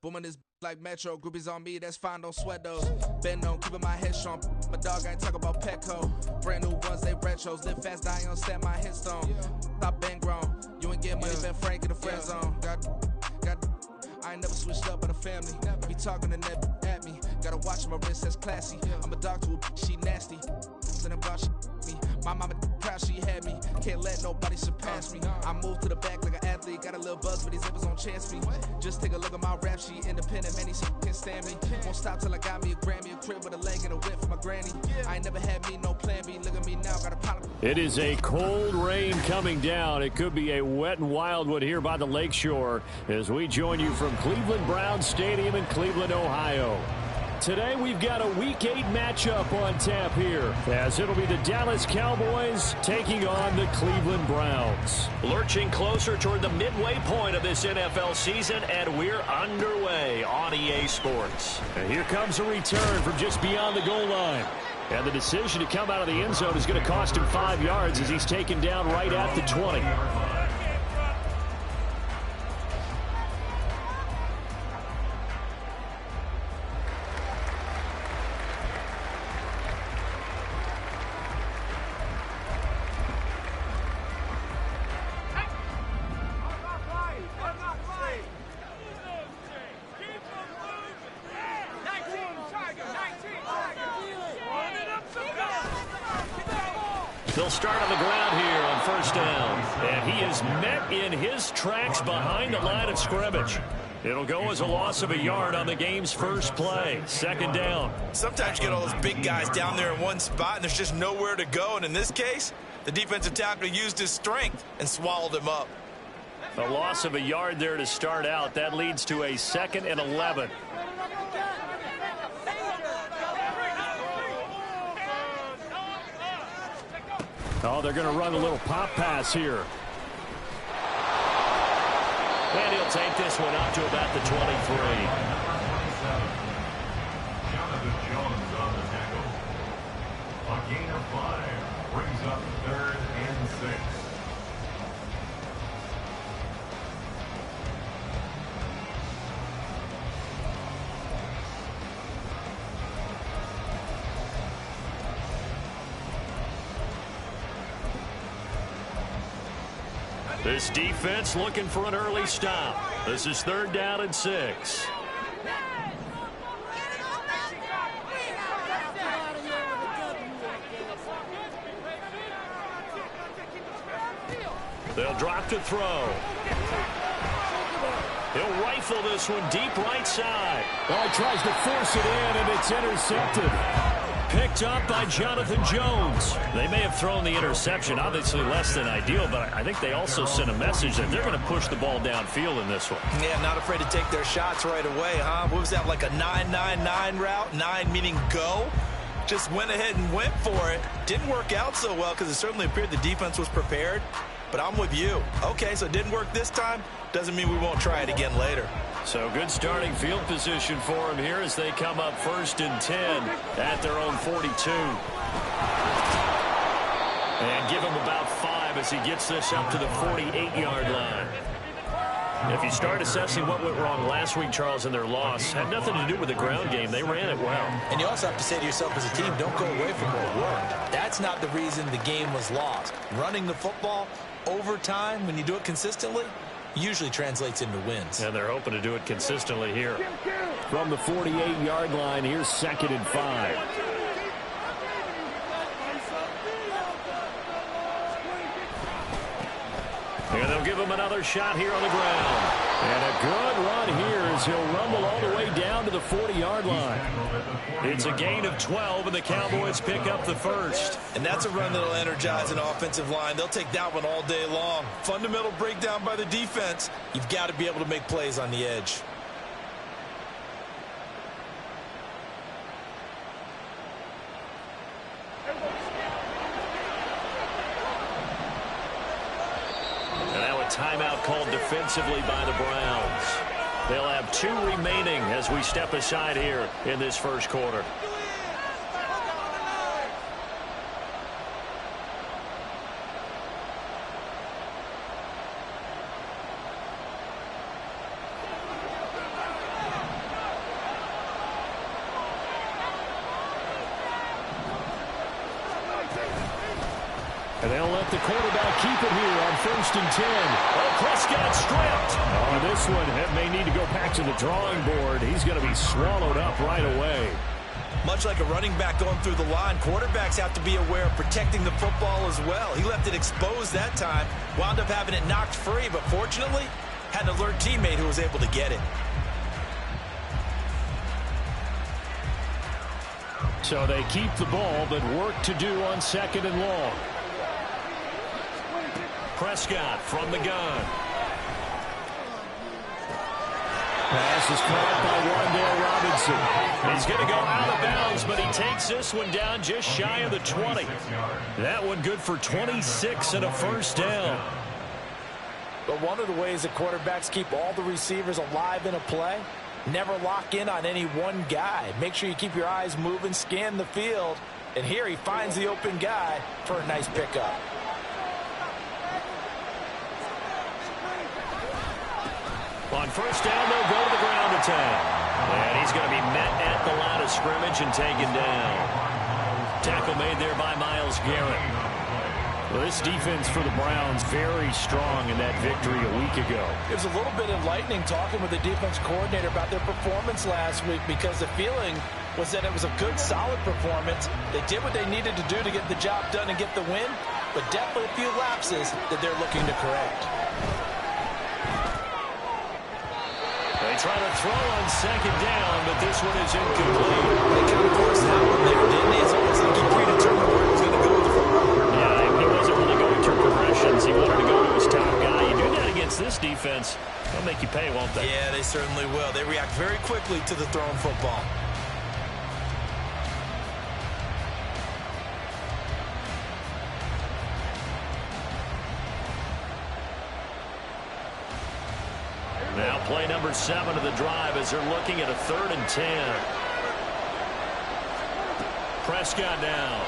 Booming this like Metro. Groupies on me, that's fine, don't sweat those. Been on, keeping my head strong. My dog, I ain't talking about Petco. Brand new ones, they retros. Live fast, die on set my headstone. Stop been grown. You ain't getting money, been Frank in the friend zone. I ain't never switched up in a family. Be talking to net at me. Gotta watch my wrist, that's classy. I'm a dog to a she nasty. And I'm about she me. My mama proud she had me. Can't let nobody surpass me. I move to the back like an athlete. Got a little buzz, but these zippers don't chance me. Just take a look at my rap sheet. Independent, man, these can't stand me. Won't stop till I got me a Grammy, a crib with a leg and a whip for my granny. I ain't never had me no plan B. Look at me now, got a pile of... It is a cold rain coming down. It could be a wet and wild one here by the lakeshore as we join you from Cleveland Browns Stadium in Cleveland, Ohio. Today we've got a Week 8 matchup on tap here, as it'll be the Dallas Cowboys taking on the Cleveland Browns. Lurching closer toward the midway point of this NFL season, and we're underway on EA Sports. And here comes a return from just beyond the goal line. And the decision to come out of the end zone is going to cost him 5 yards as he's taken down right at the 20. They'll start on the ground here on first down. And he is met in his tracks behind the line of scrimmage. It'll go as a loss of a yard on the game's first play. Second down. Sometimes you get all those big guys down there in one spot, and there's just nowhere to go. And in this case, the defensive tackle used his strength and swallowed him up. A loss of a yard there to start out. That leads to a 2nd and 11. Oh, they're going to run a little pop pass here. And he'll take this one up to about the 23. Jonathan Jones on the tackle. A gain of 5 brings up 3rd and 6. This defense looking for an early stop. This is 3rd down and 6. They'll drop to throw. He'll rifle this one deep right side. Oh, he tries to force it in, and it's intercepted. Picked up by Jonathan Jones. They may have thrown the interception, obviously less than ideal, but I think they also sent a message that they're going to push the ball downfield in this one. Yeah, not afraid to take their shots right away, huh? What was that, like a 9-9-9 route? 9 meaning go? Just went ahead and went for it. Didn't work out so well because it certainly appeared the defense was prepared. But I'm with you. Okay, so it didn't work this time. Doesn't mean we won't try it again later. So good starting field position for him here as they come up 1st and 10 at their own 42. And give him about 5 as he gets this up to the 48-yard line. If you start assessing what went wrong last week, Charles, in their loss, had nothing to do with the ground game. They ran it well. And you also have to say to yourself as a team, don't go away from what worked. That's not the reason the game was lost. Running the football over time, when you do it consistently, usually translates into wins. And they're hoping to do it consistently here. From the 48-yard line, here's 2nd and 5. And they'll give him another shot here on the ground. And a good run here as he'll rumble all the way down to the 40-yard line. It's a gain of 12, and the Cowboys pick up the first. And that's a run that'll energize an offensive line. They'll take that one all day long. Fundamental breakdown by the defense. You've got to be able to make plays on the edge. And now a timeout called defensively by the Browns. They'll have 2 remaining as we step aside here in this first quarter. And they'll let the quarterback keep it here on 1st and 10. Oh, Prescott stripped. On this one, it may need to go back to the drawing board. He's going to be swallowed up right away. Much like a running back going through the line, quarterbacks have to be aware of protecting the football as well. He left it exposed that time, wound up having it knocked free, but fortunately, had an alert teammate who was able to get it. So they keep the ball, but work to do on 2nd and long. Prescott from the gun. Pass is caught by Wan'Dale Robinson. He's going to go out of bounds, but he takes this one down just shy of the 20. That one good for 26 and a first down. But one of the ways that quarterbacks keep all the receivers alive in a play, never lock in on any one guy. Make sure you keep your eyes moving, scan the field. And here he finds the open guy for a nice pickup. On first down, they'll go to the ground attack. And he's going to be met at the line of scrimmage and taken down. Tackle made there by Myles Garrett. Well, this defense for the Browns very strong in that victory a week ago. It was a little bit enlightening talking with the defense coordinator about their performance last week, because the feeling was that it was a good, solid performance. They did what they needed to do to get the job done and get the win, but definitely a few lapses that they're looking to correct. They try to throw on 2nd down, but this one is incomplete. They kind of forced that one there, didn't they? It's almost like he predetermined where he was going to go with the football. Yeah, he wasn't really going through progressions. He wanted to go to his top guy. You do that against this defense, they'll make you pay, won't they? Yeah, they certainly will. They react very quickly to the thrown football. Now play number 7 of the drive as they're looking at a 3rd and 10. Prescott down.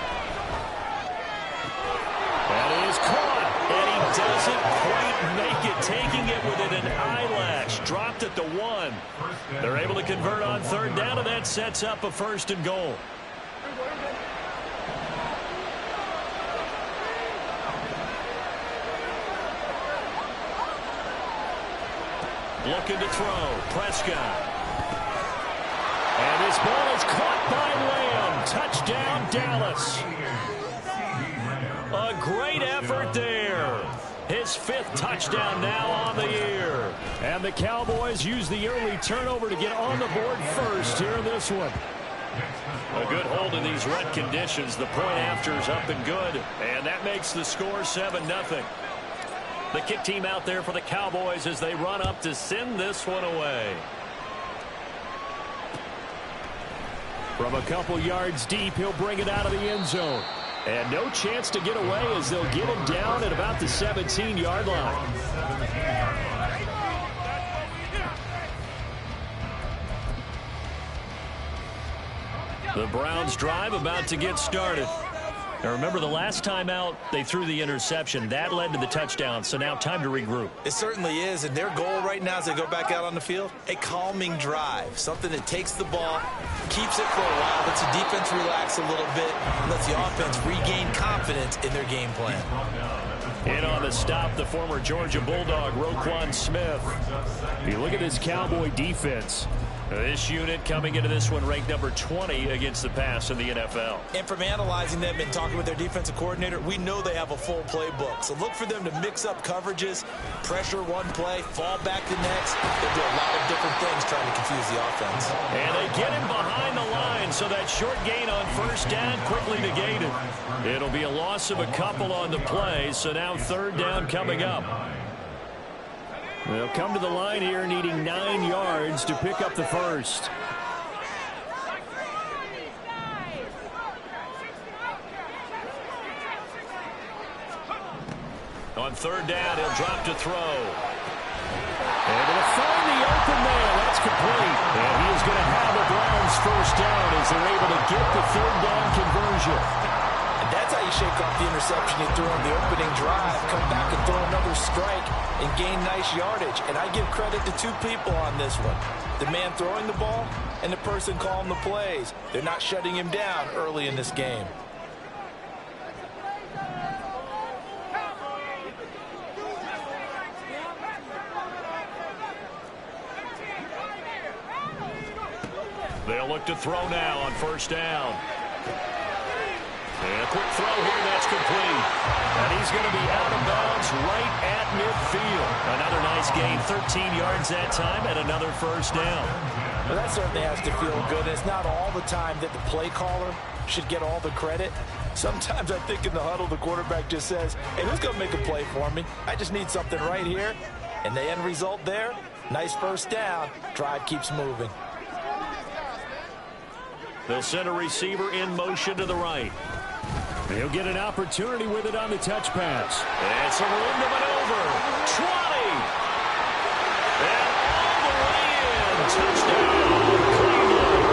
That is caught. And he doesn't quite make it, taking it within an eyelash. Dropped at the 1. They're able to convert on 3rd down, and that sets up a 1st and goal. Looking to throw. Prescott. And this ball is caught by Lamb. Touchdown, Dallas. A great effort there. His 5th touchdown now on the year. And the Cowboys use the early turnover to get on the board first here in this one. A good hold in these wet conditions. The point after is up and good. And that makes the score 7-0. The kick team out there for the Cowboys as they run up to send this one away. From a couple yards deep, he'll bring it out of the end zone. And no chance to get away as they'll get him down at about the 17-yard line. The Browns drive about to get started. Now remember, the last time out, they threw the interception. That led to the touchdown, so now time to regroup. It certainly is, and their goal right now as they go back out on the field, a calming drive, something that takes the ball, keeps it for a while, lets the defense relax a little bit, lets the offense regain confidence in their game plan. In on the stop, the former Georgia Bulldog, Roquan Smith. If you look at this Cowboy defense, this unit coming into this one ranked number 20 against the pass in the NFL. And from analyzing them and talking with their defensive coordinator, we know they have a full playbook. So look for them to mix up coverages, pressure one play, fall back the next. They'll do a lot of different things trying to confuse the offense. And they get him behind the line, so that short gain on 1st down quickly negated. It'll be a loss of a couple on the play, so now 3rd down coming up. They'll come to the line here needing 9 yards to pick up the first. On 3rd down, he'll drop to throw. And they'll find the open man. That's complete. And he is going to have the Browns 1st down as they're able to get the 3rd down conversion. That's how you shake off the interception you threw on the opening drive. Come back and throw another strike and gain nice yardage. And I give credit to 2 people on this one. The man throwing the ball and the person calling the plays. They're not shutting him down early in this game. They'll look to throw now on first down. And a quick throw here, that's complete. And he's going to be out of bounds right at midfield. Another nice gain, 13 yards that time, and another first down. Well, that certainly has to feel good. It's not all the time that the play caller should get all the credit. Sometimes I think in the huddle, the quarterback just says, hey, who's going to make a play for me? I just need something right here. And the end result there, nice first down. Drive keeps moving. They'll send a receiver in motion to the right. He'll get an opportunity with it on the touch pass. And some room to maneuver. 20. And all the way in. Touchdown, Cleveland.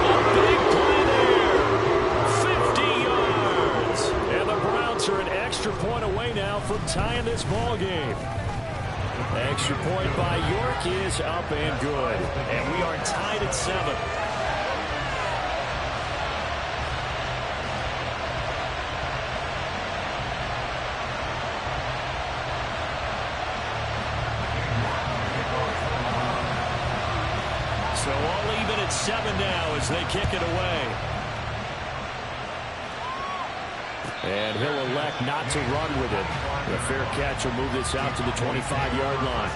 A big play there. 50 yards. And the Browns are an extra point away now from tying this ball game. Extra point by York is up and good. And we are tied at 7. So all even at 7 now as they kick it away. And he'll elect not to run with it. A fair catch will move this out to the 25-yard line.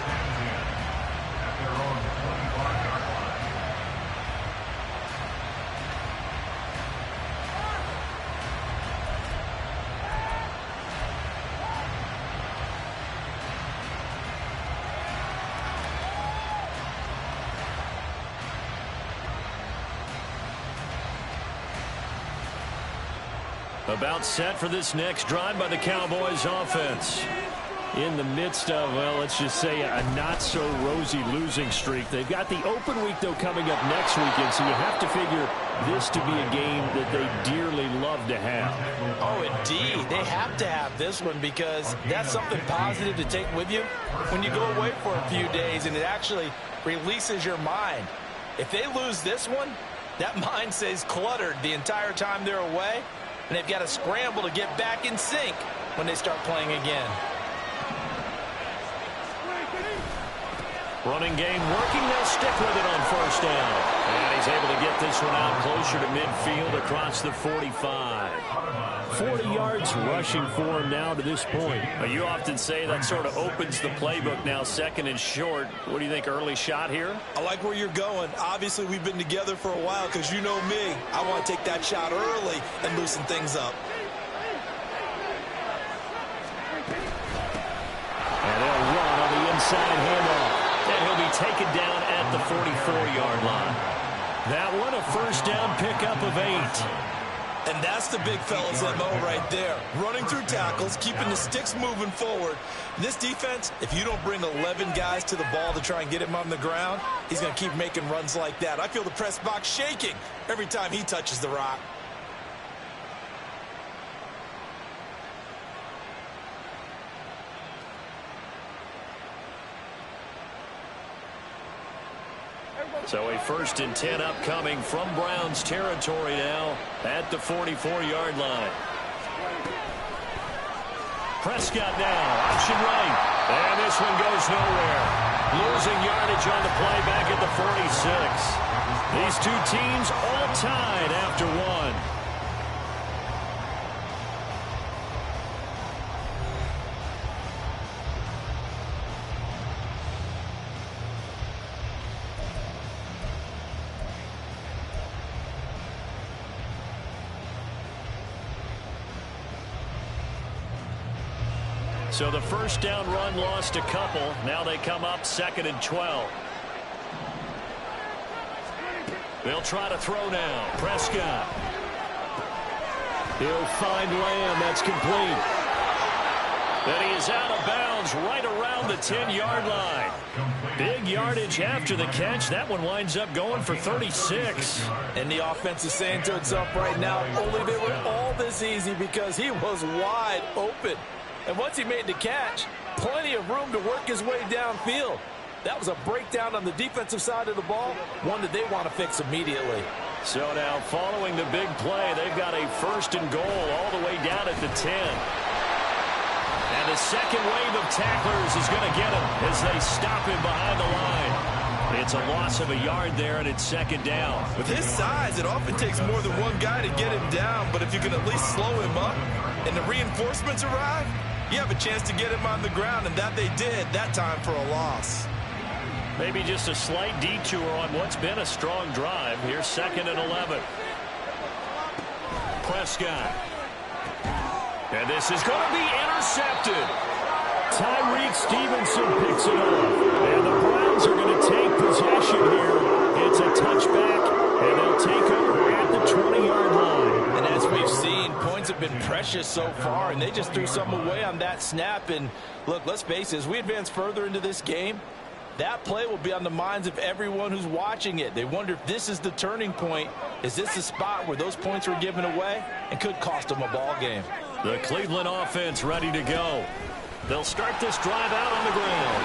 About set for this next drive by the Cowboys offense. In the midst of, well, let's just say a not-so-rosy losing streak. They've got the open week, though, coming up next weekend, so you have to figure this to be a game that they dearly love to have. Oh, indeed. They have to have this one because that's something positive to take with you when you go away for a few days, and it actually releases your mind. If they lose this one, that mind stays cluttered the entire time they're away, and they've got to scramble to get back in sync when they start playing again. Running game working. They'll stick with it on first down. And he's able to get this one out closer to midfield across the 45. 40 yards rushing for him now to this point. You often say that sort of opens the playbook now, second and short. What do you think, early shot here? I like where you're going. Obviously, we've been together for a while because you know me. I want to take that shot early and loosen things up. And they'll run on the inside handoff. And he'll be taken down at the 44-yard line. That one, a first down pickup of 8. And that's the big fella's MO right there. Running through tackles, keeping the sticks moving forward. This defense, if you don't bring 11 guys to the ball to try and get him on the ground, he's going to keep making runs like that. I feel the press box shaking every time he touches the rock. So a 1st and 10 upcoming from Browns territory now at the 44-yard line. Prescott now, option right. And this one goes nowhere. Losing yardage on the play back at the 46. These two teams all tied after one. So the first down run lost a couple. Now they come up 2nd and 12. They'll try to throw now. Prescott. He'll find Lamb. That's complete. Then he is out of bounds right around the 10-yard line. Big yardage after the catch. That one winds up going for 36. And the offense is saying to itself right now, only they were all this easy because he was wide open. And once he made the catch, plenty of room to work his way downfield. That was a breakdown on the defensive side of the ball, one that they want to fix immediately. So now following the big play, they've got a 1st and goal all the way down at the 10. And the second wave of tacklers is going to get him as they stop him behind the line. It's a loss of a yard there, and it's second down. With his size, it often takes more than one guy to get him down, but if you can at least slow him up and the reinforcements arrive, you have a chance to get him on the ground, and that they did that time for a loss. Maybe just a slight detour on what's been a strong drive. Here's 2nd and 11. Prescott. And this is going to be intercepted. Tyreek Stevenson picks it up. And the Browns are going to take possession here. It's a touchback, and they'll take over at the 20-yard line. And as we've seen, points have been precious so far, and they just threw some away on that snap. And look, let's face it, as we advance further into this game, that play will be on the minds of everyone who's watching it. They wonder if this is the turning point. Is this the spot where those points were given away and could cost them a ball game? The Cleveland offense ready to go. They'll start this drive out on the ground.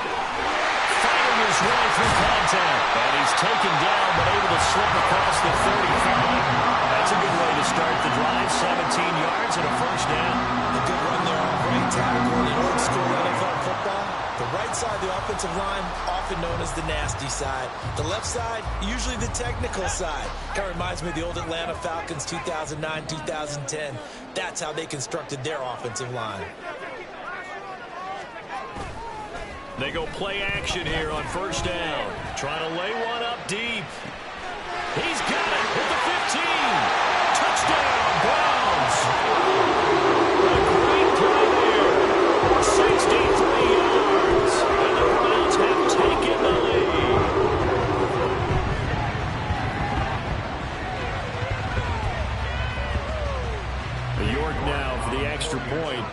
Fighting his way through contact. And he's taken down but able to slip across the 35. That's a good way to start the drive. 17 yards and a first down. A good run there off right tackle in old school NFL football. The right side of the offensive line, often known as the nasty side. The left side, usually the technical side. Kind of reminds me of the old Atlanta Falcons 2009, 2010. That's how they constructed their offensive line. They go play action here on first down. Trying to lay one up deep. He's got it at the 15. Touchdown, Browns. A great play there. 63 yards. And the Browns have taken the lead. York now for the extra point.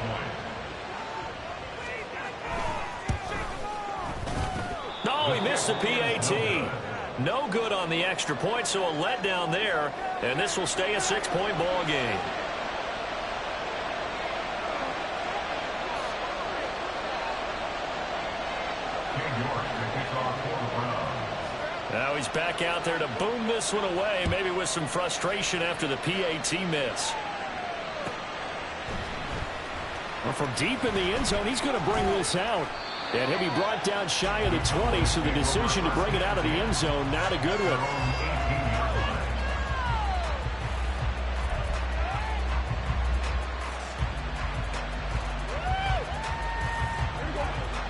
Oh, he missed the PAT. No good on the extra point, so a letdown there. And this will stay a 6-point ball game. Now he's back out there to boom this one away, maybe with some frustration after the PAT miss. Well, from deep in the end zone, he's going to bring this out. And he'll be brought down shy of the 20, so the decision to bring it out of the end zone, not a good one.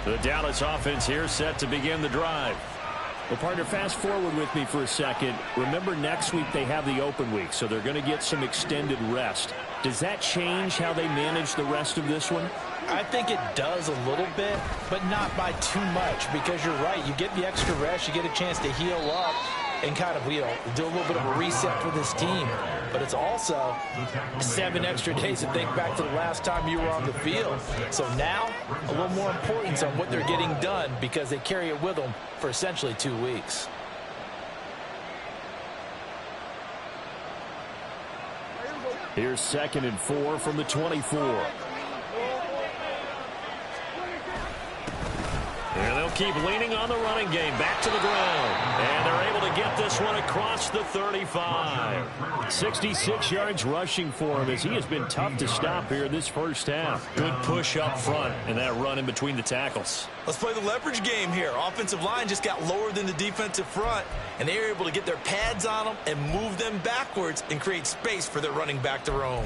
The Dallas offense here set to begin the drive. Well, partner, fast forward with me for a second. Remember, next week they have the open week, so they're going to get some extended rest. Does that change how they manage the rest of this one? I think it does a little bit, but not by too much, because you're right. You get the extra rest, you get a chance to heal up and kind of, do a little bit of a reset for this team. But it's also 7 extra days to think back to the last time you were on the field. So now, a little more importance on what they're getting done, because they carry it with them for essentially 2 weeks. Here's 2nd and 4 from the 24. And they'll keep leaning on the running game. Back to the ground. And they're able to get this one across the 35. 66 yards rushing for him, as he has been tough to stop here in this first half. Good push up front and that run in between the tackles. Let's play the leverage game here. Offensive line just got lower than the defensive front, and they were able to get their pads on them and move them backwards and create space for their running back to roam.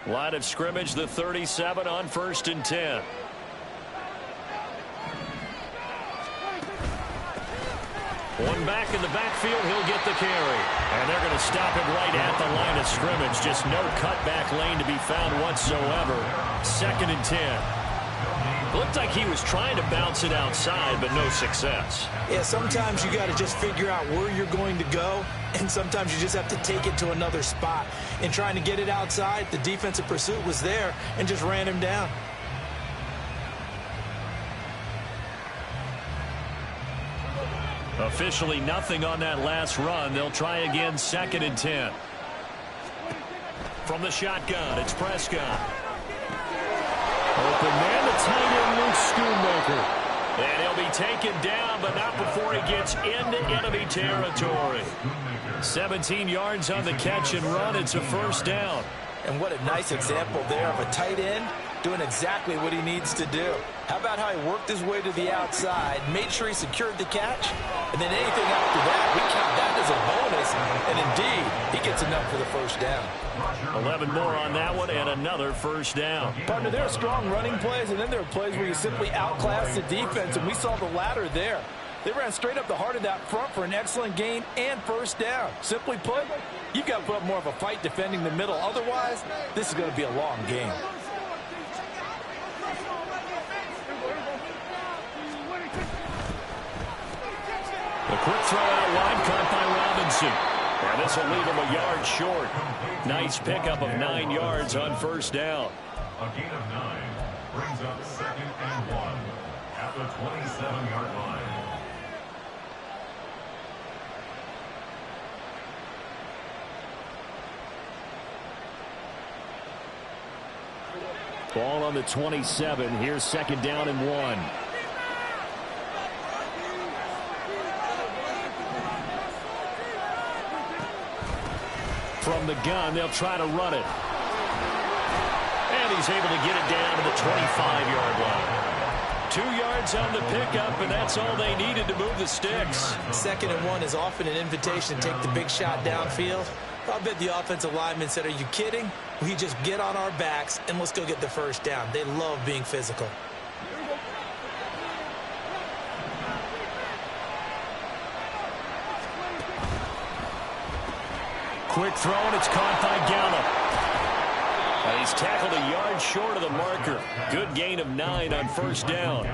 Line of scrimmage, the 37 on 1st and 10. One back in the backfield, he'll get the carry. And they're going to stop him right at the line of scrimmage. Just no cutback lane to be found whatsoever. 2nd and 10. Looked like he was trying to bounce it outside, but no success. Yeah, sometimes you got to just figure out where you're going to go, and sometimes you just have to take it to another spot. In trying to get it outside, the defensive pursuit was there and just ran him down. Officially nothing on that last run. They'll try again, 2nd and 10. From the shotgun, it's Prescott. Open man, the tight end, Luke Schoonmaker. And he'll be taken down, but not before he gets into enemy territory. 17 yards on the catch and run. It's a first down. And what a nice example there of a tight end doing exactly what he needs to do. How about how he worked his way to the outside, made sure he secured the catch, and then anything after that, we count that as a bonus. And indeed, he gets enough for the first down. 11 more on that one and another first down. Partner, there are strong running plays, and then there are plays where you simply outclass the defense, and we saw the latter there. They ran straight up the heart of that front for an excellent gain and first down. Simply put, you've got to put up more of a fight defending the middle. Otherwise, this is going to be a long game. The quick throw out wide, caught by Robinson. And this will leave him a yard short. Nice pickup of 9 yards on first down. A gain of 9 brings up 2nd and 1 at the 27-yard line. Ball on the 27. Here's 2nd down and 1. From the gun, they'll try to run it. And he's able to get it down to the 25-yard line. 2 yards on the pickup, and that's all they needed to move the sticks. 2nd and 1 is often an invitation to take the big shot downfield. I bet the offensive lineman said, are you kidding? We just get on our backs and let's go get the first down. They love being physical. Quick throw, and it's caught by Gallup. And he's tackled a yard short of the marker. Good gain of 9 on first down.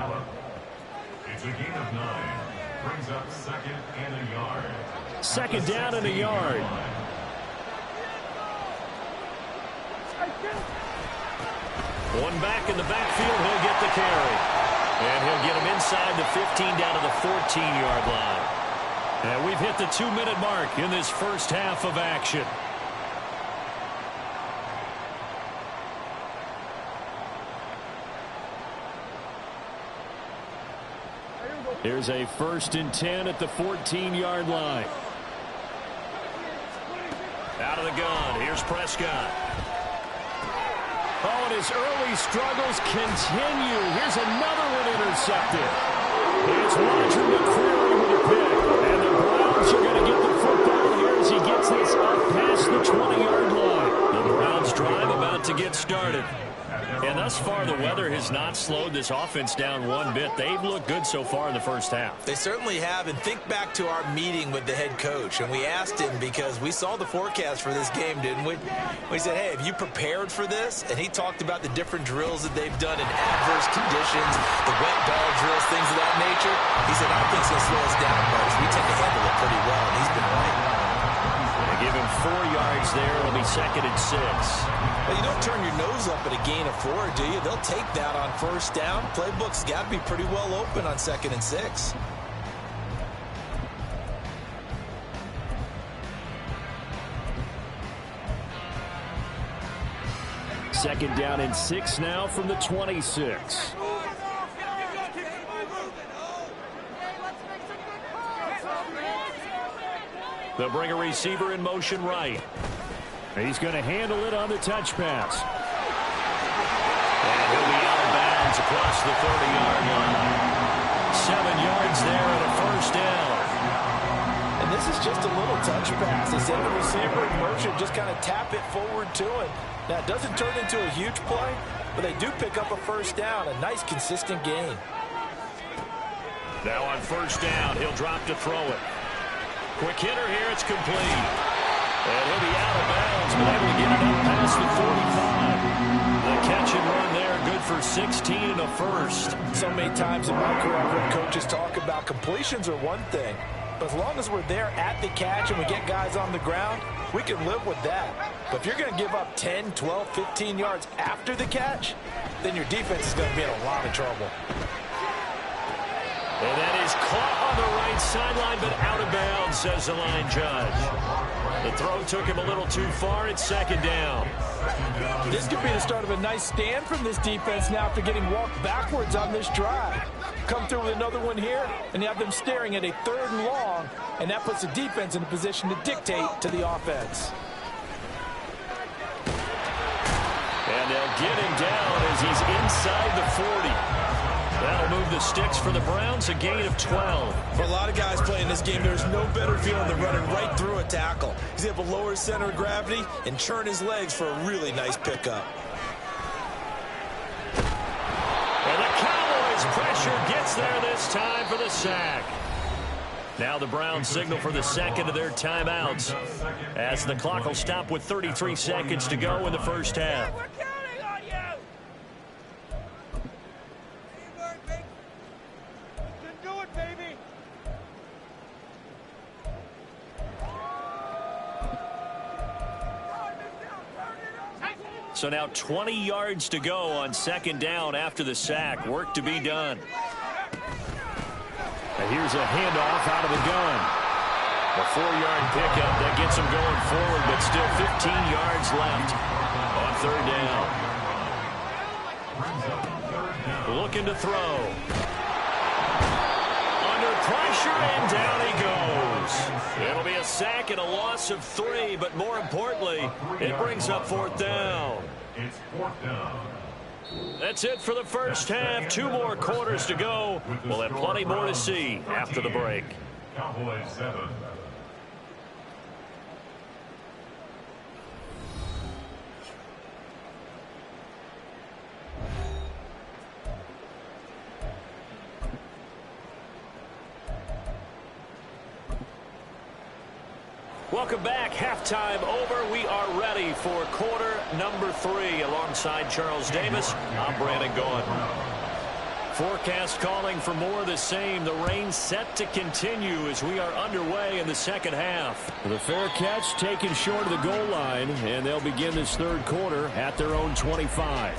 It's a gain of 9. Brings up 2nd and a yard. 2nd down and a yard. One back in the backfield, he'll get the carry. And he'll get him inside the 15 down to the 14-yard line. And we've hit the 2-minute mark in this first half of action. Here's a 1st and 10 at the 14-yard line. Out of the gun, here's Prescott. Oh, and his early struggles continue. Here's another one intercepted. It's Roger McCreary with a pick. And the Browns are going to get the football here as he gets this up past the 20-yard line. The Browns drive about to get started. And thus far, the weather has not slowed this offense down one bit. They've looked good so far in the first half. They certainly have. And think back to our meeting with the head coach. And we asked him because we saw the forecast for this game, didn't we? We said, hey, have you prepared for this? And he talked about the different drills that they've done in adverse conditions, the wet ball drills, things of that nature. He said, I think it's going to slow us down, but we tend to handle it pretty well. And he's been right. They give him 4 yards there. It'll be 2nd and 6. Well, you don't turn your nose up at a gain of 4, do you? They'll take that on first down. Playbook's got to be pretty well open on 2nd and 6. Second down and 6 now from the 26. They'll bring a receiver in motion right. He's going to handle it on the touch pass. And he'll be out of bounds across the 30-yard line. 7 yards there and a first down. And this is just a little touch pass. They send the receiver in motion, just kind of tap it forward to him. Now, it doesn't turn into a huge play, but they do pick up a first down. A nice, consistent gain. Now on first down, he'll drop to throw it. Quick hitter here, it's complete. And he'll be out of bounds, but able to get it up past the 45. The catch and run there, good for 16 and a first. So many times in my career, I've heard coaches talk about completions are one thing, but as long as we're there at the catch and we get guys on the ground, we can live with that. But if you're going to give up 10, 12, 15 yards after the catch, then your defense is going to be in a lot of trouble. And that is caught on the right sideline, but out of bounds, says the line judge. The throw took him a little too far. It's second down. This could be the start of a nice stand from this defense now after getting walked backwards on this drive. Come through with another one here, and you have them staring at a 3rd and long, and that puts the defense in a position to dictate to the offense. And they'll get him down as he's inside the 40. That'll move the sticks for the Browns, a gain of 12. For a lot of guys playing this game, there's no better feeling than running right through a tackle. He's able to lower his center of gravity and churn his legs for a really nice pickup. And the Cowboys' pressure gets there this time for the sack. Now the Browns signal for the second of their timeouts as the clock will stop with 33 seconds to go in the first half. So now 20 yards to go on second down after the sack. Work to be done. And here's a handoff out of the gun. A 4-yard pickup that gets him going forward, but still 15 yards left on third down. Looking to throw. Under pressure, and down he goes. It'll be a sack and a loss of 3, but more importantly, it brings up fourth down. It's fourth down. That's it for the first half. 2 more quarters to go. We'll have plenty more to see after the break. Cowboys 7. Welcome back. Halftime over. We are ready for quarter number 3. Alongside Charles Davis, I'm Brandon Gaughan. Forecast calling for more of the same. The rain set to continue as we are underway in the second half. The fair catch taken short of the goal line, and they'll begin this third quarter at their own 25.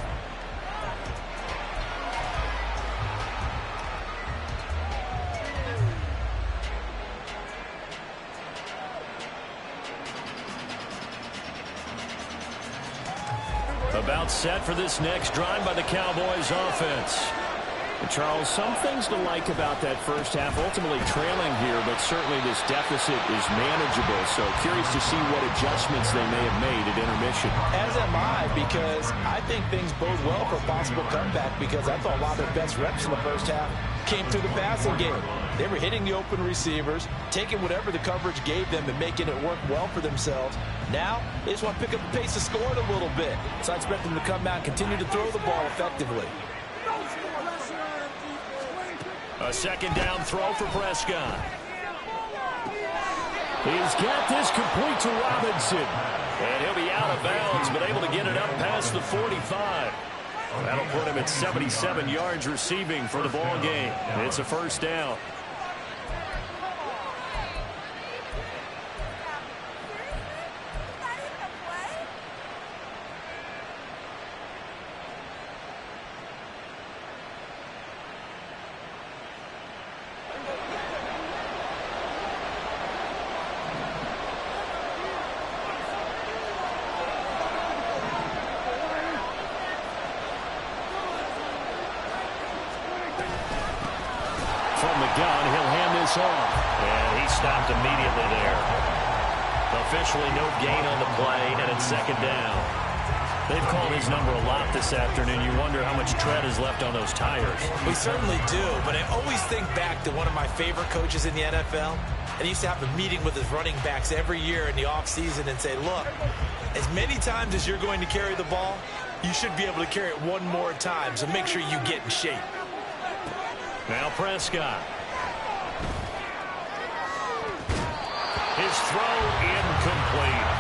About set for this next drive by the Cowboys offense. And Charles, some things to like about that first half. Ultimately trailing here, but certainly this deficit is manageable. So curious to see what adjustments they may have made at intermission. As am I, because I think things bode well for a possible comeback, because I thought a lot of their best reps in the first half came through the passing game. They were hitting the open receivers, taking whatever the coverage gave them and making it work well for themselves. Now, they just want to pick up the pace of scoring a little bit. So I expect them to come out and continue to throw the ball effectively. A second down throw for Prescott. He's got this complete to Robinson. And he'll be out of bounds, but able to get it up past the 45. That'll put him at 77 yards receiving for the ball game. It's a first down. Off. And he stopped immediately there. Officially no gain on the play, and it's second down. They've called his number a lot this afternoon. You wonder how much tread is left on those tires. We certainly do, but I always think back to one of my favorite coaches in the NFL. And he used to have a meeting with his running backs every year in the offseason and say, look, as many times as you're going to carry the ball, you should be able to carry it one more time, so make sure you get in shape. Now Prescott. His throw incomplete.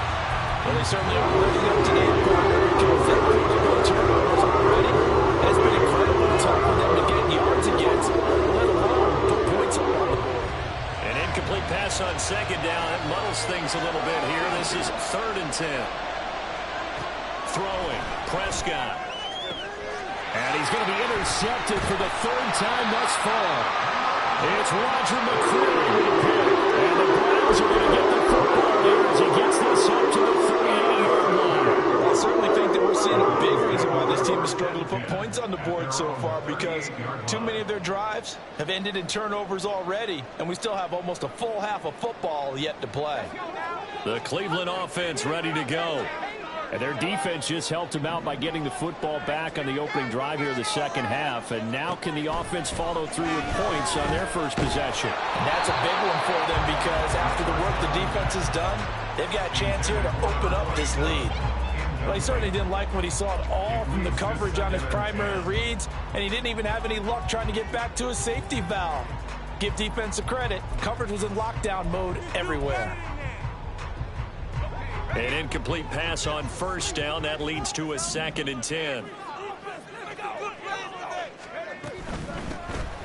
Well, they certainly are living up to game primary concept. Turnovers already. It's been incredibly tough for them to get yards against, let alone put points on the board. An incomplete pass on second down. That muddles things a little bit here. This is 3rd and 10. Throwing. Prescott. And he's going to be intercepted for the 3rd time thus far. It's Roger McCreary with a pick. And the Browns are going to get the football here as he gets this up to the 38-yard line. I certainly think that we're seeing a big reason why this team has struggled to put points on the board so far, because too many of their drives have ended in turnovers already, and we still have almost a full half of football yet to play. The Cleveland offense ready to go. And their defense just helped them out by getting the football back on the opening drive here in the second half. And now can the offense follow through with points on their first possession? And that's a big one for them, because after the work the defense has done, they've got a chance here to open up this lead. Well, he certainly didn't like what he saw at all from the coverage on his primary reads, and he didn't even have any luck trying to get back to his safety valve. Give defense a credit. Coverage was in lockdown mode everywhere. An incomplete pass on first down. That leads to a 2nd and 10.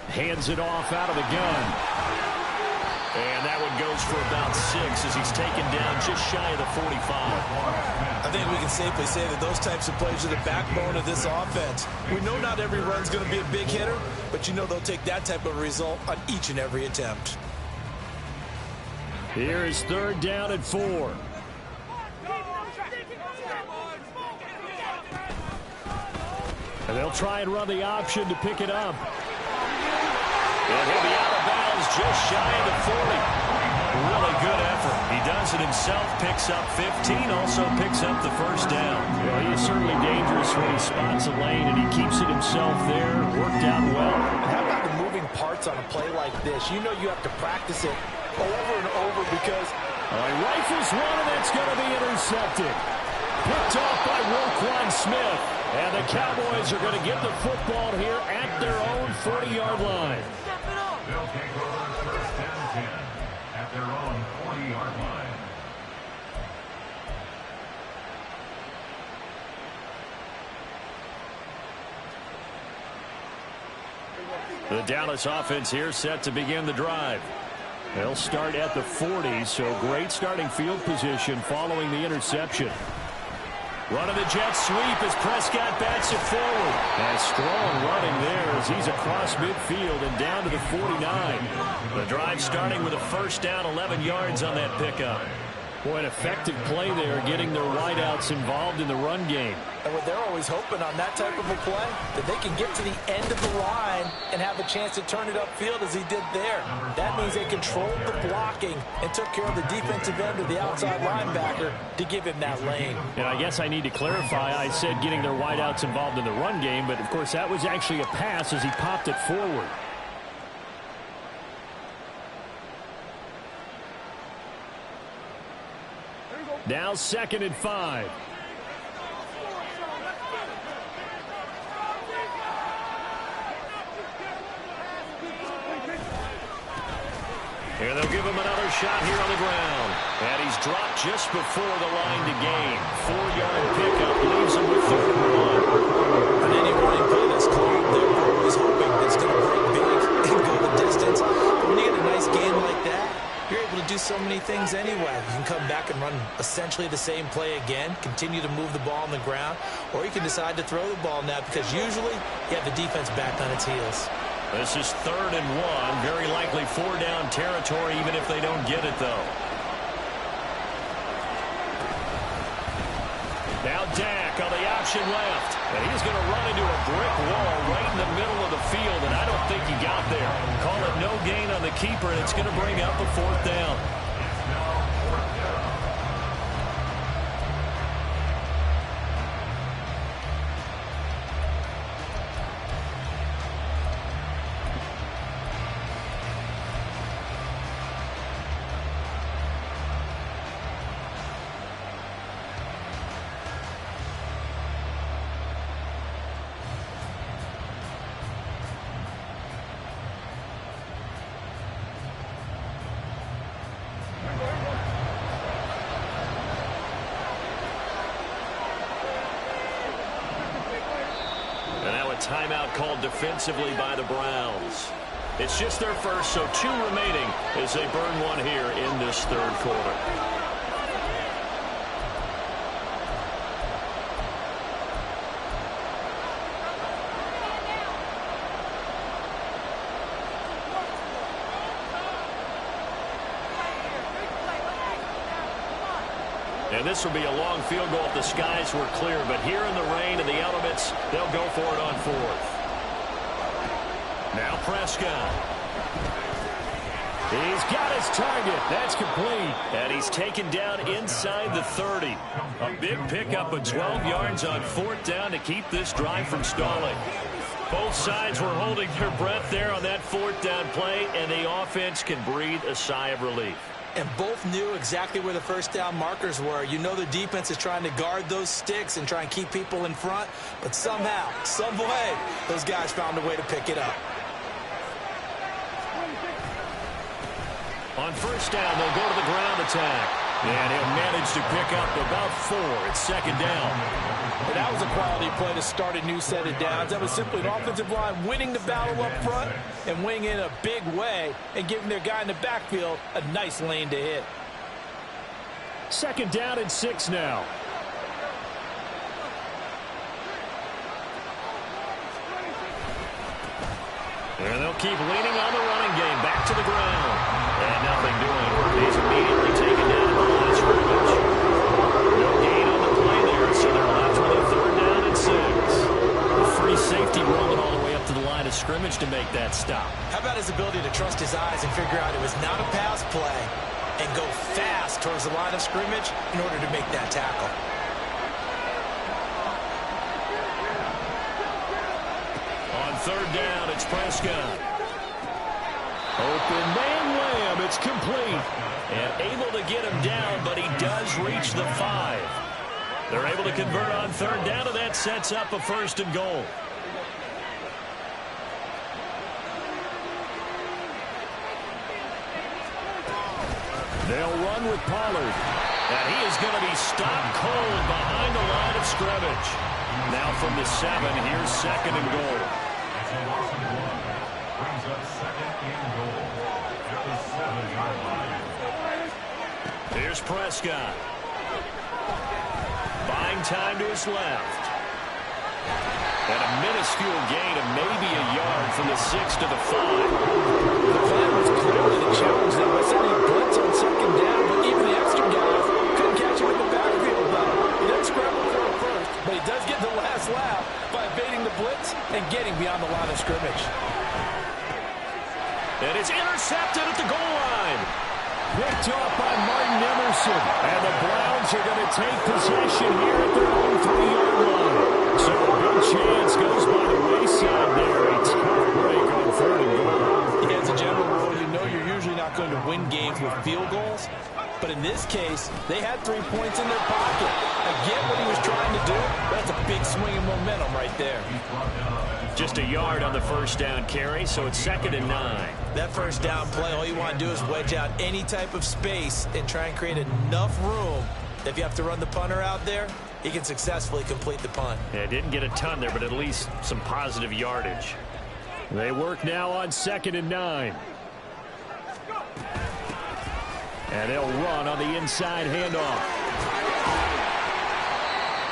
Hands it off out of the gun. And that one goes for about 6 as he's taken down just shy of the 45. I think we can safely say that those types of plays are the backbone of this offense. We know not every run's going to be a big hitter, but you know they'll take that type of result on each and every attempt. Here is 3rd down and 4. And they'll try and run the option to pick it up. And he'll be out of bounds just shy of the 40. Really good effort. He does it himself, picks up 15, also picks up the first down. Well, he is certainly dangerous when he spots a lane, and he keeps it himself there. Worked out well. How about the moving parts on a play like this? You know you have to practice it over and over because... He rifles one, and it's going to be intercepted. Picked off by Roquan Smith. And the Cowboys are going to get the football here at their own 40-yard line. They'll take over first and 10 at their own 40-yard line. The Dallas offense here set to begin the drive. They'll start at the 40, so great starting field position following the interception. Running the jet sweep as Prescott bats it forward. And strong running there as he's across midfield and down to the 49. The drive starting with a first down, 11 yards on that pickup. Boy, an effective play there, getting their wideouts involved in the run game. And what they're always hoping on that type of a play, that they can get to the end of the line and have a chance to turn it upfield as he did there. That means they controlled the blocking and took care of the defensive end of the outside linebacker to give him that lane. And I guess I need to clarify, I said getting their wideouts involved in the run game, but of course that was actually a pass as he popped it forward. Now 2nd and 5. And they'll give him another shot here on the ground. And he's dropped just before the line to gain. 4-yard pickup leaves him with 3rd and 1. On any running play that's called, they're always hoping it's going to break big and go the distance. But when you get a nice game like that, you're able to do so many things anyway. You can come back and run essentially the same play again, continue to move the ball on the ground, or you can decide to throw the ball now because usually you have the defense back on its heels. This is 3rd and 1. Very likely 4-down territory even if they don't get it, though. Now Dak on the option left. And he's going to run into a brick wall right in the middle of the field, and I don't think he got there. Call it no gain on the keeper, and it's going to bring up a 4th down. Timeout called defensively by the Browns. It's just their first, so 2 remaining as they burn one here in this 3rd quarter. And this will be a long field goal if the skies were clear. But here in the rain and the elements, they'll go for it on fourth. Now Prescott. He's got his target. That's complete. And he's taken down inside the 30. A big pickup of 12 yards on fourth down to keep this drive from stalling. Both sides were holding their breath there on that fourth down play, and the offense can breathe a sigh of relief. And both knew exactly where the first down markers were. You know the defense is trying to guard those sticks and try and keep people in front, but somehow, some way, those guys found a way to pick it up. On first down, they'll go to the ground attack. And he'll manage to pick up about 4 at second down. And that was a quality play to start a new set of downs. That was simply an offensive line winning the battle up front and winning in a big way and giving their guy in the backfield a nice lane to hit. Second down and 6 now. And they'll keep leaning on the running game. Back to the ground. And nothing doing. He's immediately taken down at the line of scrimmage. No gain on the play there, so they're left with a third down and 6. The free safety rolling all the way up to the line of scrimmage to make that stop. How about his ability to trust his eyes and figure out it was not a pass play and go fast towards the line of scrimmage in order to make that tackle. On third down, it's Prescott. Open man Lamb, it's complete. And able to get him down, but he does reach the 5. They're able to convert on third down, and that sets up a first and goal. They'll run with Pollard. And he is going to be stopped cold behind the line of scrimmage. Now from the 7, here's second and goal. Brings up second and goal at the 7-yard line. Here's Prescott. Buying time to his left. And a minuscule gain of maybe a yard from the 6 to the 5. The plan was clearly to challenge them by sending a blitz on second down, but even the extra guys couldn't catch him in the backfield, though. He doesn't scramble for it first, but he does get the last laugh by evading the blitz and getting beyond the line of scrimmage. And it's intercepted at the goal line. Picked off by Martin Emerson. And the Browns are going to take possession here at their own 3-yard line. So a good chance goes by the wayside there. A tough break on third and goal. As a general rule, you know you're usually not going to win games with field goals. But in this case, they had 3 points in their pocket. I get what he was trying to do. That's a big swing of momentum right there. Just a yard on the first down carry, so it's second and 9. That first down play, all you want to do is wedge out any type of space and try and create enough room. If you have to run the punter out there, he can successfully complete the punt. Yeah, didn't get a ton there, but at least some positive yardage. They work now on second and 9. And they'll run on the inside handoff.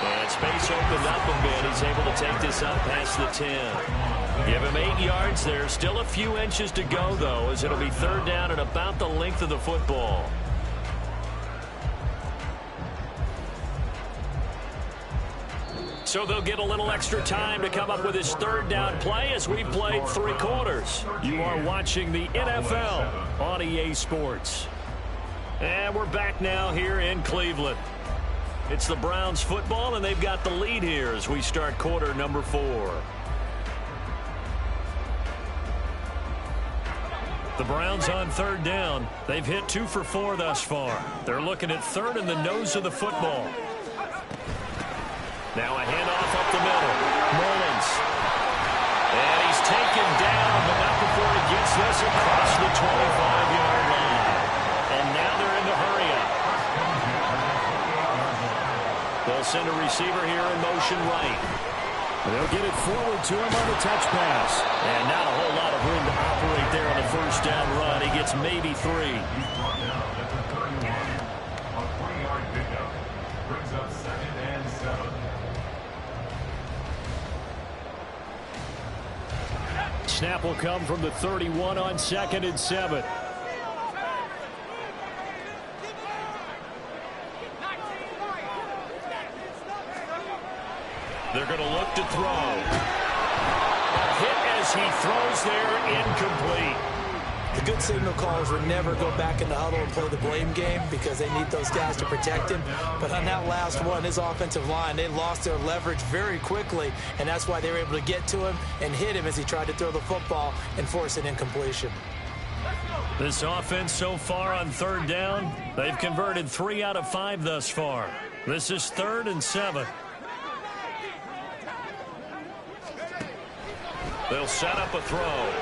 And space opened up a bit. He's able to take this up past the 10. Give him 8 yards there. Still a few inches to go, though, as it'll be third down and about the length of the football. So they'll get a little extra time to come up with his third down play as we've played 3 quarters. You are watching the NFL on EA Sports. And we're back now here in Cleveland. It's the Browns football, and they've got the lead here as we start quarter number 4. The Browns on third down. They've hit 2 for 4 thus far. They're looking at third in the nose of the football. Now a handoff up the middle. Mullins. And he's taken down, but not before he gets this across the 25-yard line. And now they're in the hurry-up. They'll send a receiver here in motion right. They'll get it forward to him on the touch pass. And not a whole lot of room to operate there on the first down run. He gets maybe 3. He's brought down at the 31. A 20-yard pickup brings up second and 7. Snap will come from the 31 on second and 7. They're going to look to throw. Hit as he throws there, incomplete. The good signal callers would never go back in the huddle and play the blame game because they need those guys to protect him. But on that last one, his offensive line, they lost their leverage very quickly, and that's why they were able to get to him and hit him as he tried to throw the football and force an incompletion. This offense so far on third down, they've converted 3 out of 5 thus far. This is 3rd and 7. They'll set up a throw.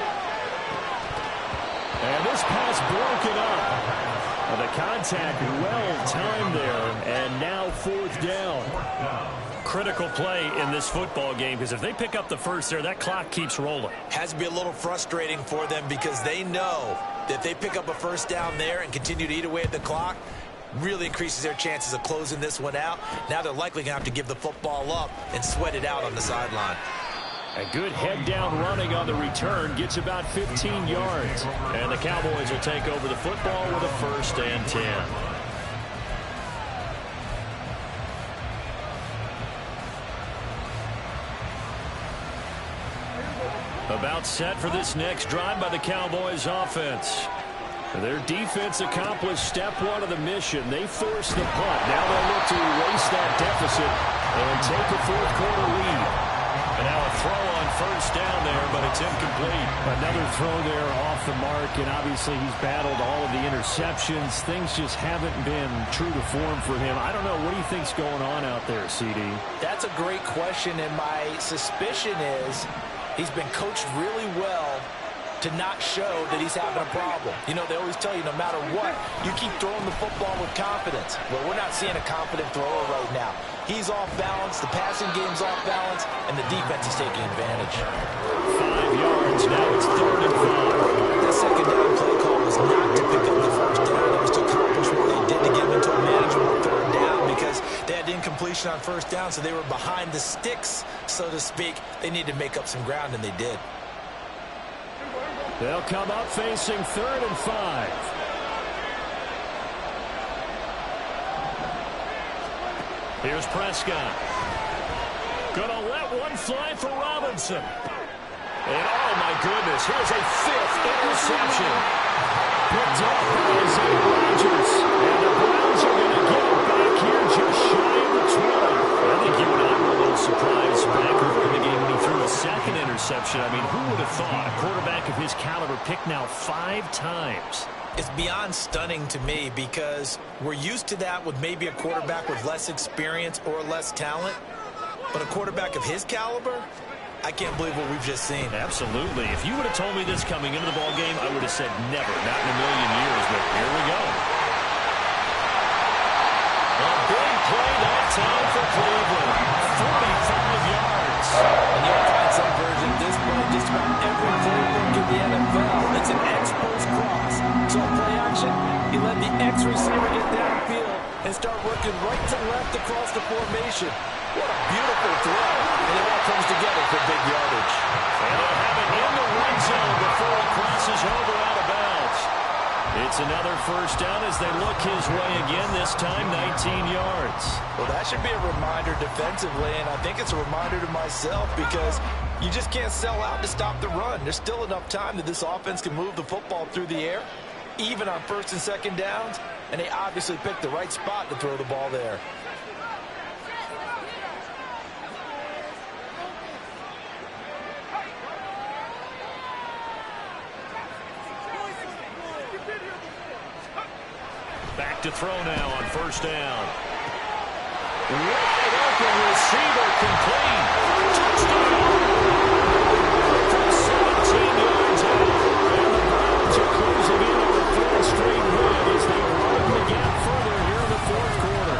And this pass broken up. The contact well timed there, and now 4th down. Critical play in this football game because if they pick up the first there, that clock keeps rolling. Has to be a little frustrating for them because they know that if they pick up a first down there and continue to eat away at the clock, really increases their chances of closing this one out. Now they're likely going to have to give the football up and sweat it out on the sideline. A good head-down running on the return gets about 15 yards. And the Cowboys will take over the football with a 1st and 10. About set for this next drive by the Cowboys offense. Their defense accomplished step 1 of the mission. They forced the punt. Now they'll look to erase that deficit and take a 4th quarter lead. And now a throw on 1st down there, but it's incomplete. Another throw there off the mark, and obviously he's battled all of the interceptions. Things just haven't been true to form for him. I don't know. What do you think's going on out there, CD? That's a great question, and my suspicion is he's been coached really well to not show that he's having a problem. You know, they always tell you no matter what, you keep throwing the football with confidence. Well, we're not seeing a confident thrower right now. He's off balance, the passing game's off balance, and the defense is taking advantage. 5 yards, now it's 3rd and 5. That second down play call was not to pick up the first down. It was to accomplish what they did to get them into a manageable 3rd down because they had incompletion on 1st down, so they were behind the sticks, so to speak. They needed to make up some ground, and they did. They'll come up facing 3rd and 5. Here's Prescott. Gonna let one fly for Robinson. And oh my goodness, here's a 5th interception. Picked up by Isaiah Rodgers. And the Browns are gonna get it back here just shy of the 20. I think you and I were a little surprised back early in the game when he threw a 2nd interception. I mean, who would have thought a quarterback of his caliber picked now 5 times? It's beyond stunning to me because we're used to that with maybe a quarterback with less experience or less talent. But a quarterback of his caliber, I can't believe what we've just seen. Absolutely. If you would have told me this coming into the ball game, I would have said never, not in a million years. But here we go. A big play that time for Cleveland. 45 yards. And you'll find some version of this play just about every playbook in the NFL. It's an X-post cross. So play action, he let the X receiver get downfield and start working right to left across the formation. What a beautiful throw. And it all comes together for big yardage. And they'll have it in the red zone before it crosses over out of bounds. It's another 1st down as they look his way again, this time 19 yards. Well, that should be a reminder defensively, and I think it's a reminder to myself because you just can't sell out to stop the run. There's still enough time that this offense can move the football through the air, even on 1st and 2nd downs, and they obviously picked the right spot to throw the ball there. Back to throw now on 1st down. Wide open receiver complete. Touchdown. From 17 yards out. And the Browns are closing in on a 3rd straight win as they run the gap further here in the 4th quarter.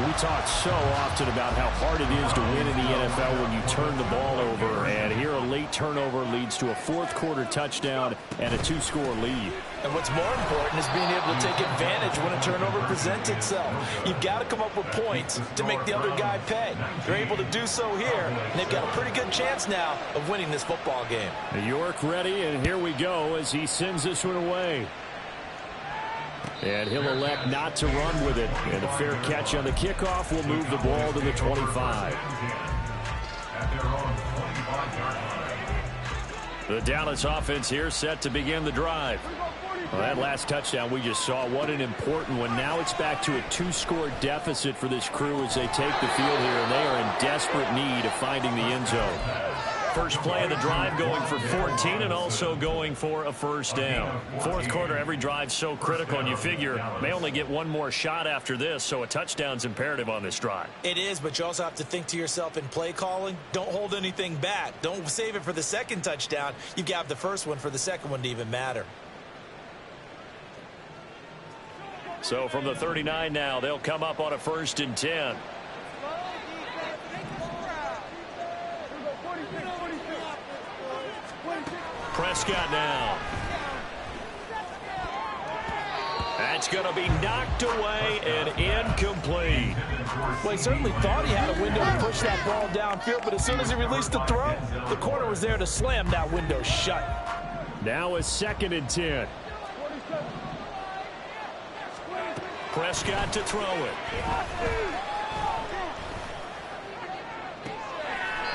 We talk so often about how hard it is to win in the NFL when you turn the ball over. And here a late turnover leads to a 4th quarter touchdown and a 2-score lead. And what's more important is being able to take advantage when a turnover presents itself. You've got to come up with points to make the other guy pay. They're able to do so here, and they've got a pretty good chance now of winning this football game. York ready, and here we go as he sends this one away. And he'll elect not to run with it. And a fair catch on the kickoff will move the ball to the 25. The Dallas offense here set to begin the drive. Well, that last touchdown we just saw, what an important one. Now it's back to a 2-score deficit for this crew as they take the field here, and they are in desperate need of finding the end zone. First play of the drive going for 14 and also going for a first down. Fourth quarter, every drive so critical, and you figure may only get one more shot after this, so a touchdown's imperative on this drive. It is, but you also have to think to yourself in play calling, don't hold anything back. Don't save it for the second touchdown. You got the first one for the second one to even matter. So from the 39 now, they'll come up on a 1st and 10. Prescott now. That's going to be knocked away and incomplete. Well, he certainly thought he had a window to push that ball downfield, but as soon as he released the throw, the corner was there to slam that window shut. Now a 2nd and 10. Prescott to throw it.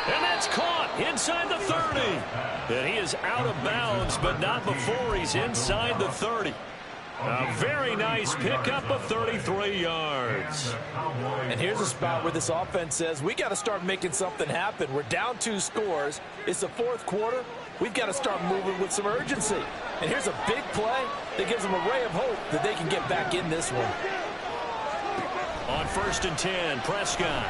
And that's caught inside the 30. And he is out of bounds, but not before he's inside the 30. A very nice pickup of 33 yards. And here's a spot where this offense says, we got to start making something happen. We're down 2 scores. It's the 4th quarter. We've got to start moving with some urgency. And here's a big play that gives them a ray of hope that they can get back in this one. On 1st and 10, Prescott.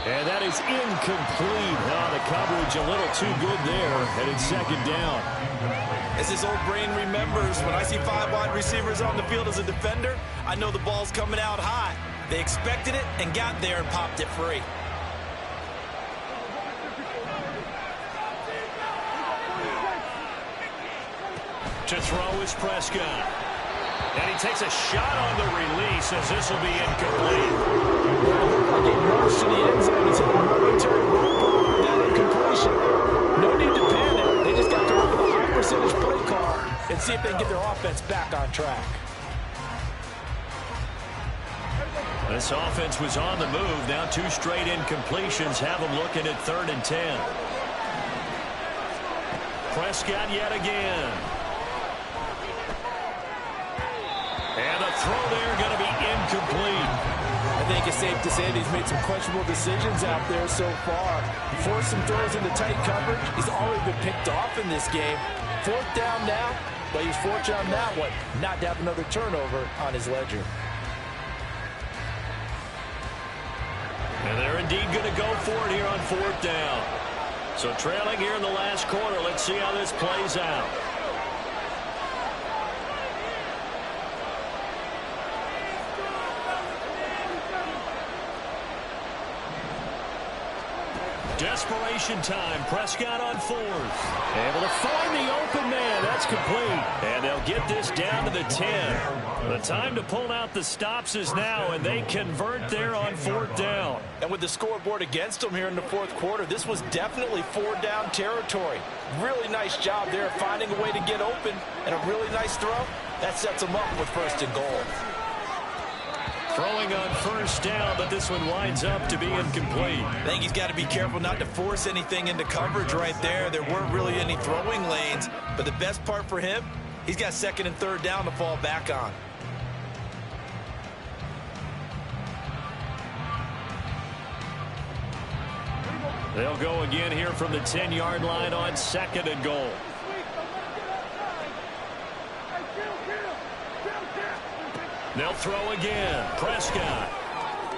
And that is incomplete. Oh, the coverage a little too good there, and it's 2nd down. As his old brain remembers, when I see 5 wide receivers on the field as a defender, I know the ball's coming out high. They expected it and got there and popped it free. To throw is Prescott. And he takes a shot on the release as this will be incomplete. They rush to the end zone. It's a momentary roadblock with that incompletion. No need to panic. They just got to work with a high percentage play call and see if they can get their offense back on track. This offense was on the move. Now 2 straight incompletions have them looking at 3rd and 10. Prescott yet again. And the throw there going to be incomplete. I think it's safe to say that he's made some questionable decisions out there so far. He forced some throws into tight coverage. He's already been picked off in this game. 4th down now, but he's fortunate on that one not to have another turnover on his ledger. And they're indeed going to go for it here on 4th down. So trailing here in the last quarter. Let's see how this plays out. Desperation time. Prescott on 4th. Able to find the open man. That's complete. And they'll get this down to the 10. The time to pull out the stops is now, and they convert there on 4th down. And with the scoreboard against them here in the 4th quarter, this was definitely 4-down territory. Really nice job there finding a way to get open, and a really nice throw. That sets them up with 1st and goal. Throwing on 1st down, but this one winds up to be incomplete. I think he's got to be careful not to force anything into coverage right there. There weren't really any throwing lanes, but the best part for him, he's got 2nd and 3rd down to fall back on. They'll go again here from the 10-yard line on 2nd and goal. They'll throw again. Prescott.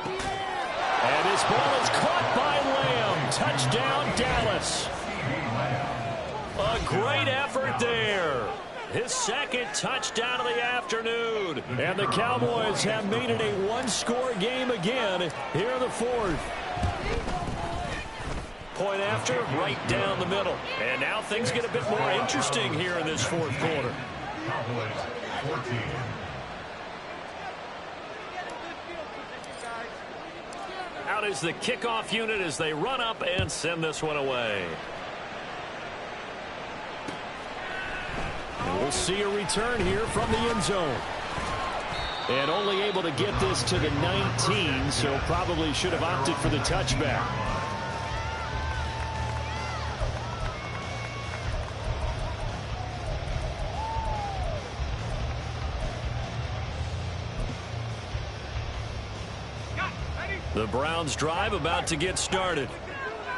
And his ball is caught by Lamb. Touchdown, Dallas. A great effort there. His 2nd touchdown of the afternoon. And the Cowboys have made it a 1-score game again here in the 4th. Point after, right down the middle. And now things get a bit more interesting here in this 4th quarter. Cowboys 14. Out is the kickoff unit as they run up and send this one away. We'll see a return here from the end zone. And only able to get this to the 19, so probably should have opted for the touchback. The Browns drive about to get started.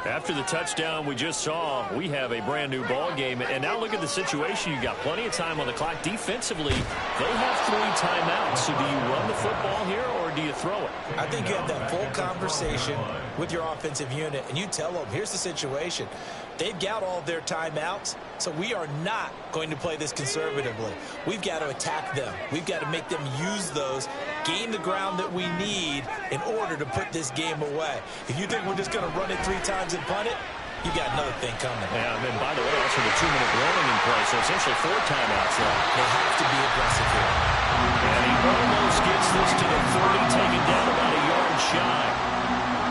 After the touchdown we just saw, we have a brand new ball game. And now look at the situation. You got plenty of time on the clock. Defensively, they have 3 timeouts. So do you run the football here or do you throw it? I think you have that full conversation with your offensive unit, and you tell them, here's the situation. They've got all their timeouts, so we are not going to play this conservatively. We've got to attack them. We've got to make them use those, gain the ground that we need in order to put this game away. If you think we're just going to run it 3 times and punt it, you got another thing coming. Yeah, and then, by the way, also the 2-minute warning in play, so essentially 4 timeouts left. They have to be aggressive here. And he almost gets this to the 30, taken down about a yard shy.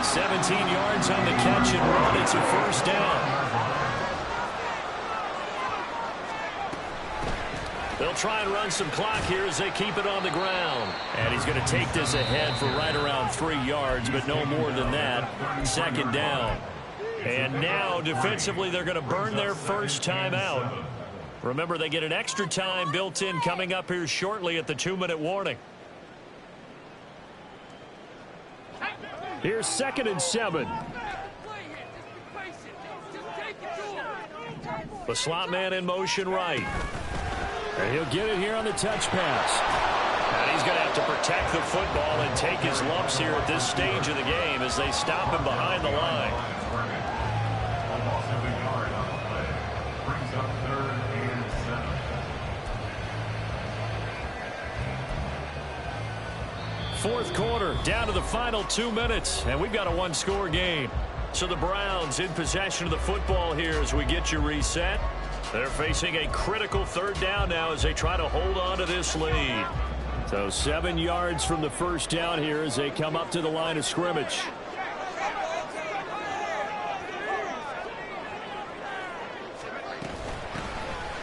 17 yards on the catch and run. It's a first down. They'll try and run some clock here as they keep it on the ground. And he's going to take this ahead for right around 3 yards, but no more than that. Second down. And now, defensively, they're going to burn their first timeout. Remember, they get an extra time built in coming up here shortly at the 2-minute warning. Here's 2nd and 7. The slot man in motion right. And he'll get it here on the touch pass. And he's going to have to protect the football and take his lumps here at this stage of the game as they stop him behind the line. Almost a yard on the play. Brings up 3rd and 7. Fourth quarter, down to the final 2 minutes, and we've got a 1-score game. So the Browns in possession of the football here as we get you reset. They're facing a critical 3rd down now as they try to hold on to this lead. So 7 yards from the first down here as they come up to the line of scrimmage.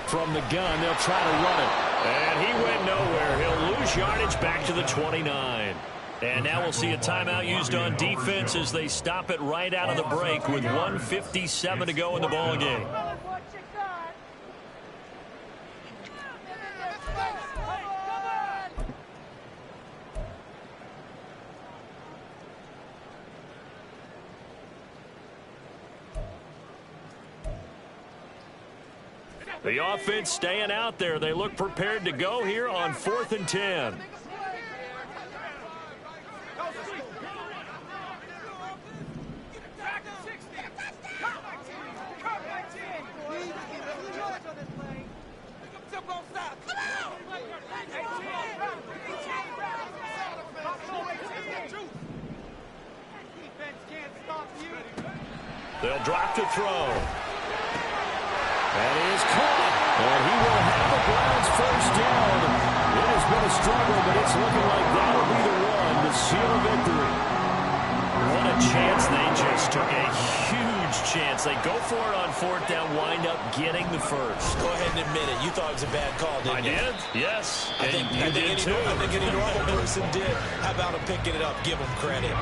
From the gun, they'll try to run it. And he went nowhere. He'll lose yardage back to the 29. And now we'll see a timeout used on defense as they stop it right out of the break with 1:57 to go in the ball game. The offense staying out there. They look prepared to go here on 4th and 10. They'll drop to throw. And he is caught. And he will have the Browns first down. It has been a struggle, but it's looking like that'll be the one to seal a victory. What a chance they just took. A huge chance. They go for it on 4th down, wind up getting the first. Go ahead and admit it. You thought it was a bad call, didn't you? I did, yes. I think any normal person did. How about him picking it up? Give him credit.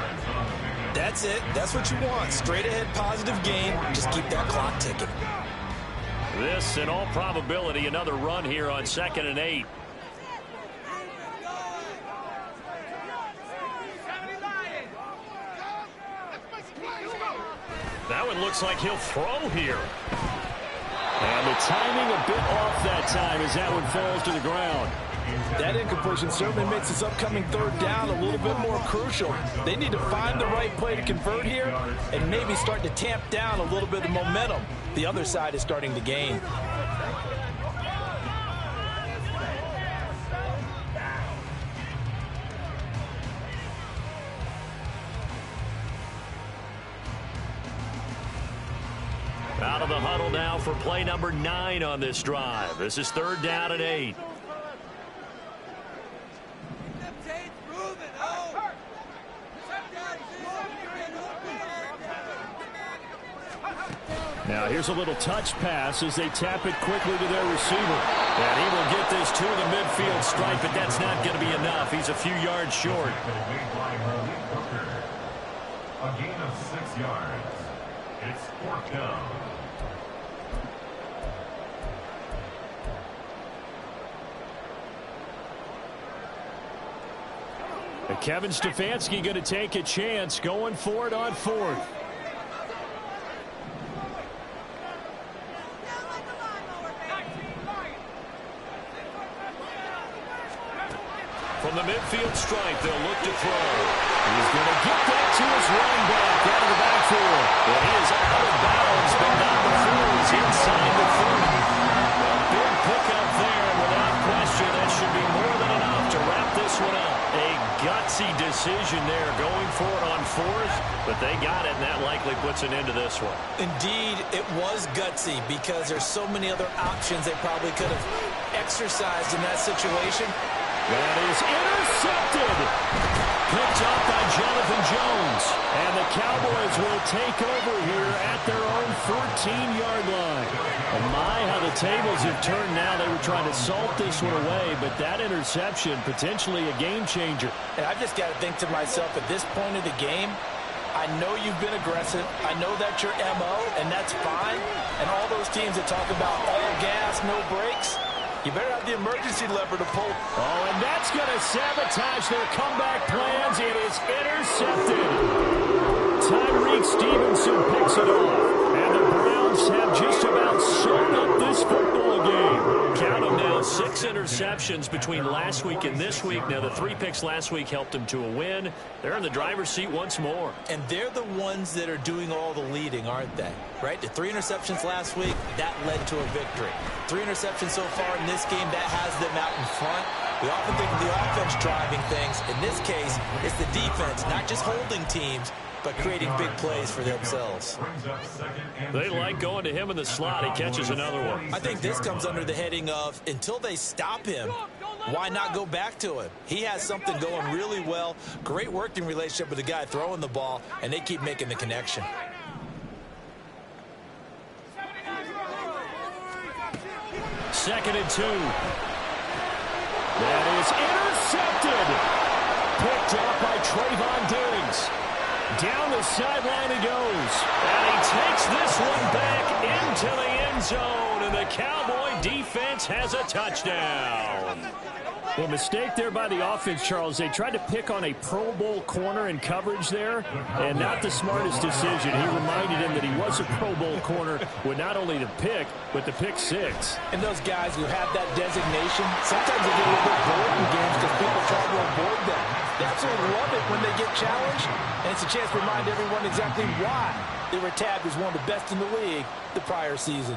That's it. That's what you want. Straight ahead positive game. Just keep that clock ticking. This, in all probability, another run here on 2nd and 8. That one looks like he'll throw here. And the timing a bit off that time as that one falls to the ground. That incompletion certainly makes this upcoming 3rd down a little bit more crucial. They need to find the right play to convert here and maybe start to tamp down a little bit of momentum. The other side is starting to gain. Out of the huddle now for play number 9 on this drive. This is 3rd down and 8. Now here's a little touch pass as they tap it quickly to their receiver. And he will get this to the midfield stripe, but that's not going to be enough. He's a few yards short. A gain of 6 yards. It's 4th down. And Kevin Stefanski going to take a chance going for it on 4th. From the midfield stripe, they'll look to throw. He's going to get that to his running back out of the backfield. And he is out of bounds, but not before he's inside the 30. A big pickup there, without question. That should be more than enough to wrap this one up. A gutsy decision there, going for it on 4th, but they got it, and that likely puts an end to this one. Indeed, it was gutsy because there's so many other options they probably could have exercised in that situation. That is intercepted. Picked up by Jonathan Jones. And the Cowboys will take over here at their own 14-yard line. And my, how the tables have turned now. They were trying to salt this one away, but that interception, potentially a game changer. And I've just got to think to myself, at this point of the game, I know you've been aggressive. I know that's your MO, and that's fine. And all those teams that talk about all gas, no brakes, you better have the emergency lever to pull. Oh, and that's going to sabotage their comeback plans. It is intercepted. Tyreek Stevenson picks it off. And the Browns have just about sewn up this football game. Count them now, 6 interceptions between last week and this week. Now, the 3 picks last week helped them to a win. They're in the driver's seat once more. And they're the ones that are doing all the leading, aren't they? Right? The 3 interceptions last week, that led to a victory. 3 interceptions so far in this game, that has them out in front. We often think of the offense driving things. In this case, it's the defense, not just holding teams, but creating big plays for themselves. They like going to him in the slot. He catches another one. I think this comes under the heading of, until they stop him, why not go back to him? He has something going really well. Great working relationship with the guy throwing the ball, and they keep making the connection. Second and 2. That is intercepted. Picked up by Trayvon Diggs. Down the sideline he goes. And he takes this one back into the end zone. And the Cowboy defense has a touchdown. Well, mistake there by the offense, Charles. They tried to pick on a Pro Bowl corner in coverage there, and not the smartest decision. He reminded him that he was a Pro Bowl corner with not only the pick, but the pick 6. And those guys who have that designation, sometimes they get a little bit bored in games because people try to avoid them. They absolutely love it when they get challenged, and it's a chance to remind everyone exactly why they were tagged as one of the best in the league the prior season.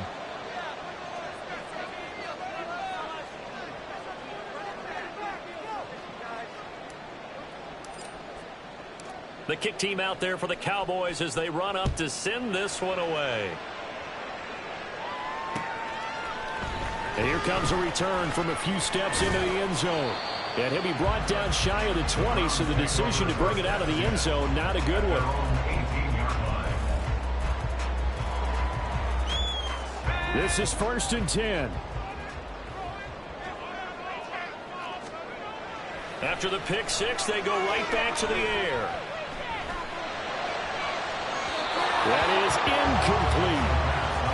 The kick team out there for the Cowboys as they run up to send this one away. And here comes a return from a few steps into the end zone. And he'll be brought down shy of the 20, so the decision to bring it out of the end zone, not a good one. This is 1st and 10. After the pick 6, they go right back to the air. That is incomplete.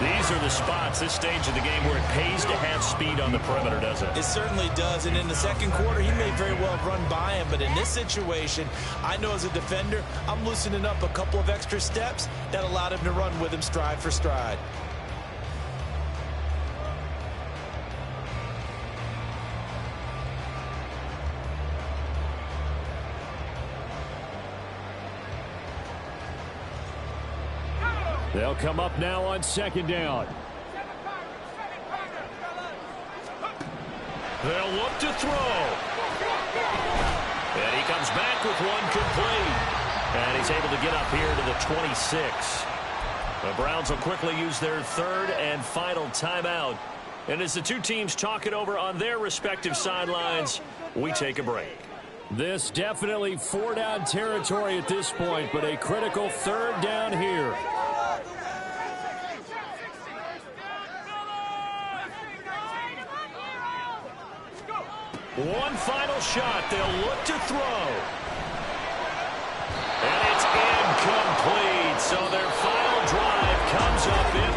These are the spots, this stage of the game, where it pays to have speed on the perimeter, doesn't it? It certainly does, and in the second quarter, he may very well have run by him, but in this situation, I know as a defender, I'm loosening up a couple of extra steps that allowed him to run with him stride for stride. They'll come up now on 2nd down. They'll look to throw. And he comes back with one complete. And he's able to get up here to the 26. The Browns will quickly use their 3rd and final timeout. And as the two teams talk it over on their respective sidelines, we take a break. This definitely 4-down territory at this point, but a critical 3rd down here. One final shot. They'll look to throw. And it's incomplete. So their final drive comes up